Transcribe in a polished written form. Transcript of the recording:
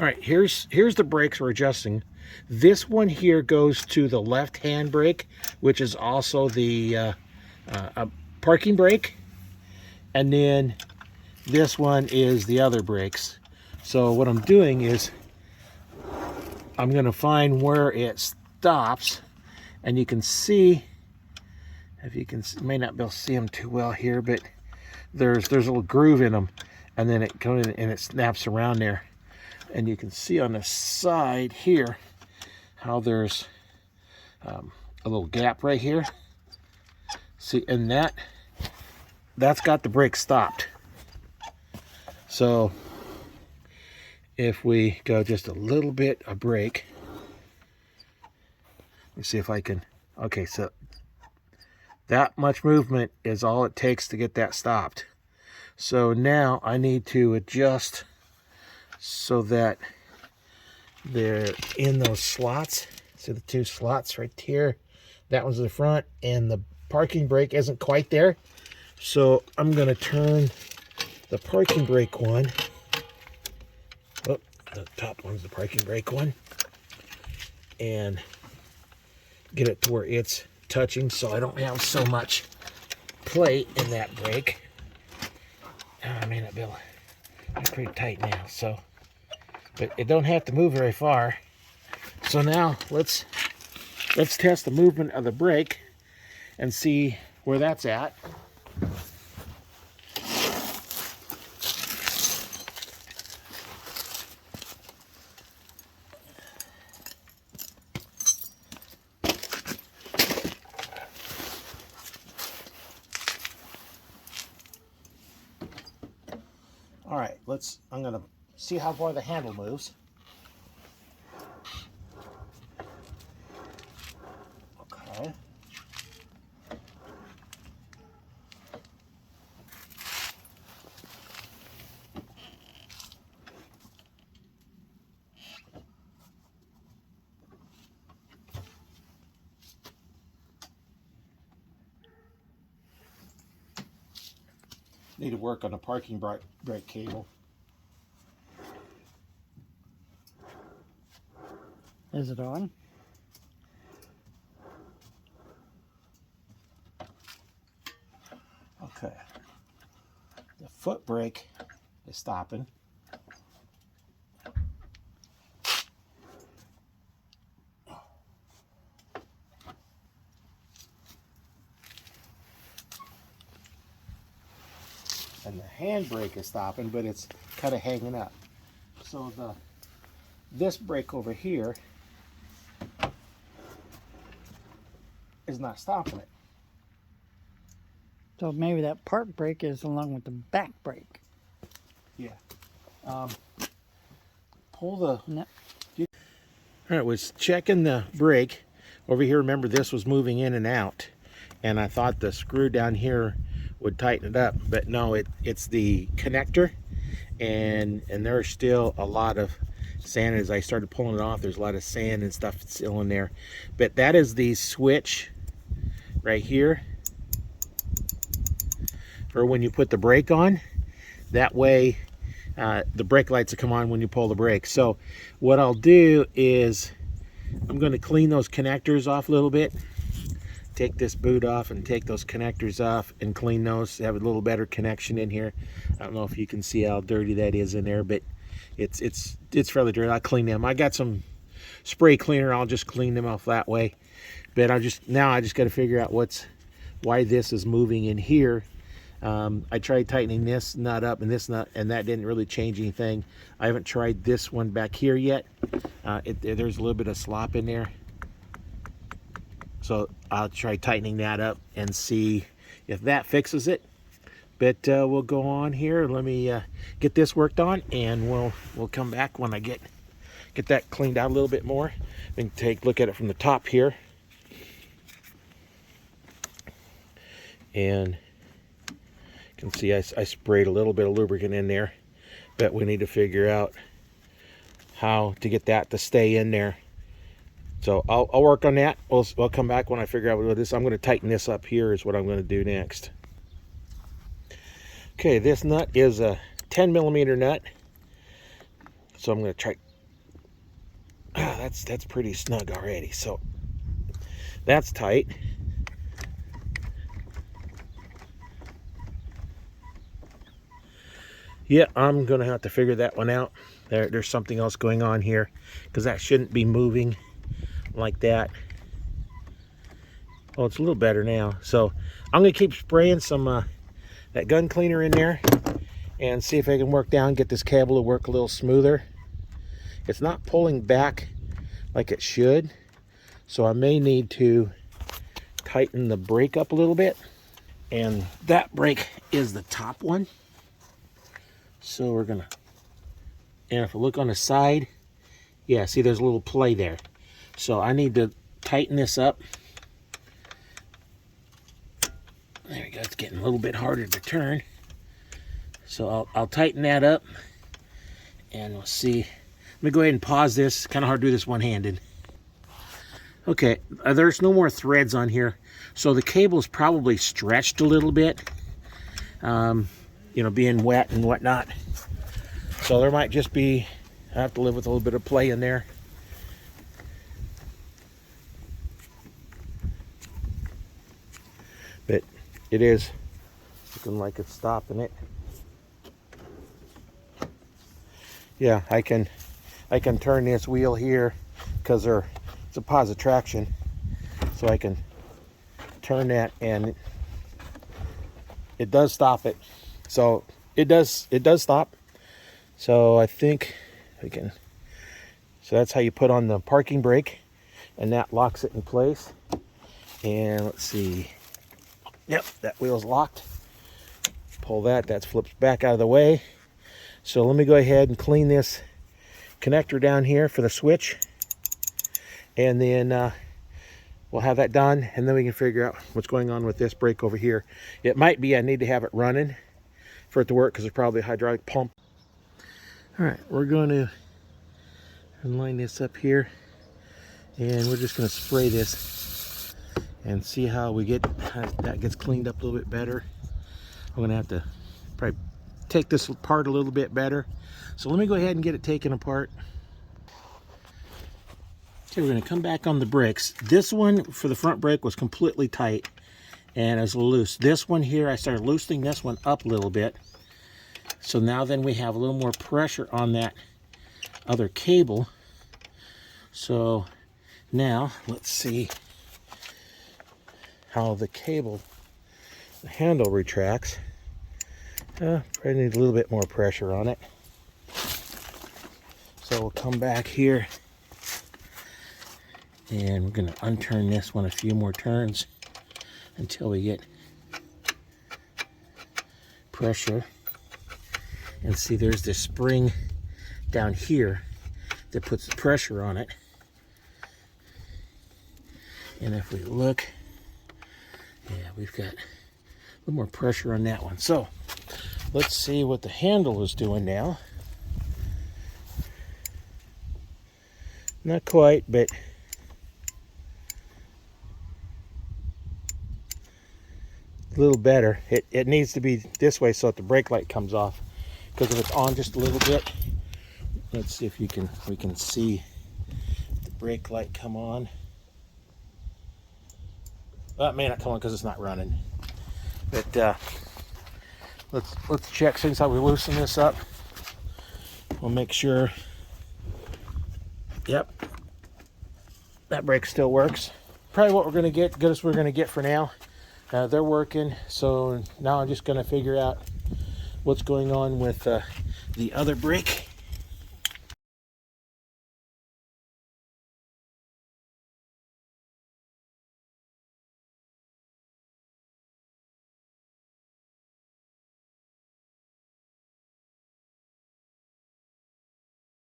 All right, here's the brakes we're adjusting. This one here goes to the left hand brake, which is also the parking brake, and then this one is the other brakes. So what I'm doing is I'm going to find where it stops, and you can see, if you can, may not be able to see them too well here, but there's a little groove in them, and then it comes in and it snaps around there. And you can see on the side here how there's a little gap right here. See, and that's got the brake stopped. So if we go just a little bit of brake, let me see if I can, okay, so that much movement is all it takes to get that stopped. So now I need to adjust so that they're in those slots. See the two slots right here? That one's the front, and the parking brake isn't quite there. So I'm going to turn the parking brake one. Oh, the top one's the parking brake one. And get it to where it's touching so I don't have so much play in that brake. I may not be able, it's pretty tight now, so. But it don't have to move very far. So now let's test the movement of the brake and see where that's at. All right, I'm gonna see how far the handle moves. Okay. Need to work on the parking brake cable. Is it on? Okay. The foot brake is stopping. And the handbrake is stopping, but it's kind of hanging up. So this brake over here is not stopping it. So maybe that park brake is along with the back brake. Yeah. Pull the... No. All right, was checking the brake over here. Remember, this was moving in and out, and I thought the screw down here would tighten it up, but no, it's the connector, and there's still a lot of sand. As I started pulling it off, there's a lot of sand and stuff still in there. But that is the switch right here for when you put the brake on. That way the brake lights will come on when you pull the brake. So what I'll do is I'm going to clean those connectors off a little bit. Take this boot off and take those connectors off and clean those. Have a little better connection in here. I don't know if you can see how dirty that is in there, but it's fairly dirty. I'll clean them. I got some spray cleaner. I'll just clean them off that way. But I just got to figure out why this is moving in here. I tried tightening this nut up and this nut, and that didn't really change anything. I haven't tried this one back here yet. There's a little bit of slop in there. So I'll try tightening that up and see if that fixes it. But we'll go on here. Let me get this worked on, and we'll come back when I get that cleaned out a little bit more. And take a look at it from the top here. And you can see I sprayed a little bit of lubricant in there. But we need to figure out how to get that to stay in there. So I'll work on that. We'll come back when I figure out what it is. I'm going to tighten this up here is what I'm going to do next. Okay, this nut is a 10 millimeter nut. So I'm going to try That's pretty snug already. So that's tight. Yeah, I'm gonna have to figure that one out. There's something else going on here, because that shouldn't be moving like that. Oh, it's a little better now. So I'm gonna keep spraying some that gun cleaner in there and see if I can work down, get this cable to work a little smoother. It's not pulling back like it should, so I may need to tighten the brake up a little bit. And that brake is the top one. So we're gonna, and if I look on the side, yeah, see there's a little play there. So I need to tighten this up. There we go, it's getting a little bit harder to turn. So I'll tighten that up and we'll see. Let me go ahead and pause this. It's kind of hard to do this one-handed. Okay, there's no more threads on here. So the cable is probably stretched a little bit. You know, being wet and whatnot. So there might just be, I have to live with a little bit of play in there. But it is looking like it's stopping it. Yeah, I can turn this wheel here because it's a positive traction. So I can turn that and it does stop it. So it does stop. So I think we can, so that's how you put on the parking brake, and that locks it in place. And let's see. Yep, that wheel's locked. Pull that flips back out of the way. So let me go ahead and clean this connector down here for the switch. And then we'll have that done, and then we can figure out what's going on with this brake over here. It might be I need to have it running for it to work, because there's probably a hydraulic pump. All right, we're going to line this up here, and we're just going to spray this and see how that gets cleaned up a little bit better. I'm going to have to probably take this apart a little bit better. So let me go ahead and get it taken apart. Okay, we're going to come back on the brakes. This one for the front brake was completely tight and it was loose. This one here, I started loosening this one up a little bit. So now then we have a little more pressure on that other cable. So now let's see how the handle retracts. Probably need a little bit more pressure on it. So we'll come back here and we're going to unturn this one a few more turns until we get pressure. And see, there's this spring down here that puts the pressure on it. And if we look, yeah, we've got a little more pressure on that one. So let's see what the handle is doing now. Not quite, but a little better. It needs to be this way so that the brake light comes off. Because if it's on just a little bit, let's see if we can see the brake light come on. Well, it may not come on because it's not running. But let's check since how we loosen this up. We'll make sure. Yep, that brake still works. Probably what we're going to get, good as we're going to get for now. They're working, so now I'm just going to figure out what's going on with the other brake.